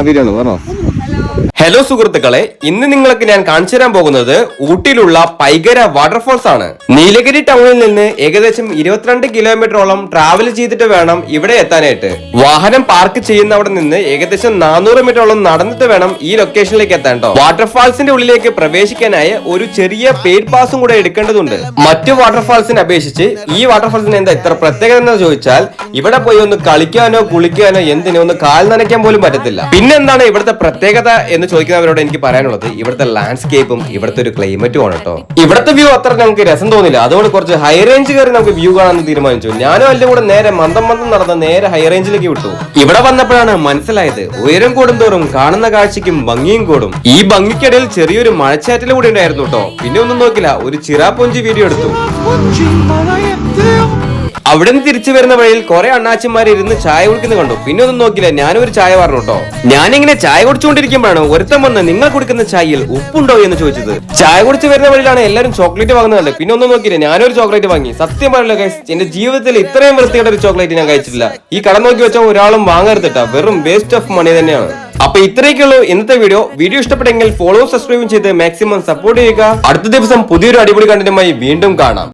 Video പറഞ്ഞോ. Hello സുഹൃത്തുക്കളെ, ഇന്ന് നിങ്ങൾക്ക് ഞാൻ കാണിച്ചു തരാൻ പോകുന്നത് ഊട്ടിയിലുള്ള പൈകര വാട്ടർഫോൾസ് ആണ്. നീലഗിരി ടൗണിൽ നിന്ന് ഏകദേശം 22 കിലോമീറ്ററോളം ട്രാവൽ ചെയ്തിട്ട് വേണം ഇവിടെ എത്താനായിട്ട്. വാഹനം പാർക്ക് ചെയ്യുന്ന അവിടെ നിന്ന് ഏകദേശം 400 മീറ്ററോളം നടന്നിട്ട് വേണം ഈ ലൊക്കേഷനിലേക്ക് എത്താൻ കേട്ടോ. വാട്ടർഫാൾസിന്റെ ഉള്ളിലേക്ക് പ്രവേശിക്കാനായി ഒരു ചെറിയ പെയ്ഡ് പാസും കൂടെ എടുക്കേണ്ടതുണ്ട്. മറ്റു വാട്ടർഫാൾസിനെ അപേക്ഷിച്ച് ഈ വാട്ടർഫാൾസിന് എന്താ ഇത്ര പ്രത്യേകത എന്ന് ചോദിച്ചാൽ, ഇവിടെ പോയി ഒന്ന് കളിക്കാനോ കുളിക്കാനോ എന്തിനോ ഒന്ന് കാൽ നനയ്ക്കാൻ പോലും പറ്റത്തില്ല. പിന്നെന്താണ് ഇവിടുത്തെ പ്രത്യേകത എന്ന് ചോദിക്കുന്നവരോട് എനിക്ക് പറയാനുള്ളത്, ഇവിടുത്തെ ലാൻഡ്സ്കേപ്പും ഇവിടുത്തെ ഒരു ക്ലൈമറ്റും ആണ് കേട്ടോ. ഇവിടുത്തെ വ്യൂ അത്ര നമുക്ക് രസം തോന്നില്ല. അതുകൊണ്ട് കുറച്ച് ഹൈ റേഞ്ച് കയറി നമുക്ക് വ്യൂ കാണാൻ തീരുമാനിച്ചു. ഞാനും അതിന്റെ കൂടെ നേരെ മന്ദം നടന്ന് നേരെ ഹൈ റേഞ്ചിലേക്ക് വിട്ടു. ഇവിടെ വന്നപ്പോഴാണ് മനസ്സിലായത്, ഉയരം കൂടുന്തോറും കാണുന്ന കാഴ്ചയ്ക്കും ഭംഗിയും കൂടും. ഈ ഭംഗിക്കിടയിൽ ചെറിയൊരു മഴച്ചാറ്റിൽ കൂടി ഉണ്ടായിരുന്നു കേട്ടോ. പിന്നെ ഒന്നും നോക്കില്ല, ഒരു ചിറാപൊഞ്ചി വീഡിയോ എടുത്തു. അവിടെ നിന്ന് തിരിച്ചു വരുന്ന വഴിയിൽ കുറെ അണ്ണാച്ചിമാർ ഇരുന്ന് ചായ കുടിക്കുന്നത് കണ്ടു. പിന്നെ ഒന്നും നോക്കില്ല, ഞാനും ഒരു ചായ പറഞ്ഞു കേട്ടോ. ഞാനിങ്ങനെ ചായ കുടിച്ചുകൊണ്ടിരിക്കുമ്പോഴാണ് ഒരുത്തം വന്ന് നിങ്ങൾ കുടിക്കുന്ന ചായയിൽ ഉപ്പുണ്ടോ എന്ന് ചോദിച്ചത്. ചായ കുടിച്ച് വരുന്ന വഴിയിലാണ് എല്ലാവരും ചോക്ലേറ്റ് വാങ്ങുന്നത്. പിന്നെ ഒന്നും നോക്കില്ല, ഞാനൊരു ചോക്ലേറ്റ് വാങ്ങി. സത്യം പറയല്ലോ ഗൈസ്, എന്റെ ജീവിതത്തിൽ ഇത്രയും വൃത്തിയുടെ ഒരു ചോക്ലേറ്റ് ഞാൻ കഴിച്ചിട്ടില്ല. ഈ കട നോക്കി വെച്ചാൽ ഒരാളും വാങ്ങരുത്തിട്ടാ, വെറും വേസ്റ്റ് ഓഫ് മണി തന്നെയാണ്. അപ്പൊ ഇത്രയൊക്കെയുള്ളൂ ഇന്നത്തെ വീഡിയോ ഇഷ്ടപ്പെട്ടെങ്കിൽ ഫോളോ സബ്സ്ക്രൈബും ചെയ്ത് മാക്സിമം സപ്പോർട്ട് ചെയ്യുക. അടുത്ത ദിവസം പുതിയൊരു അടിപൊളി കണ്ടന്റുമായി വീണ്ടും കാണാം.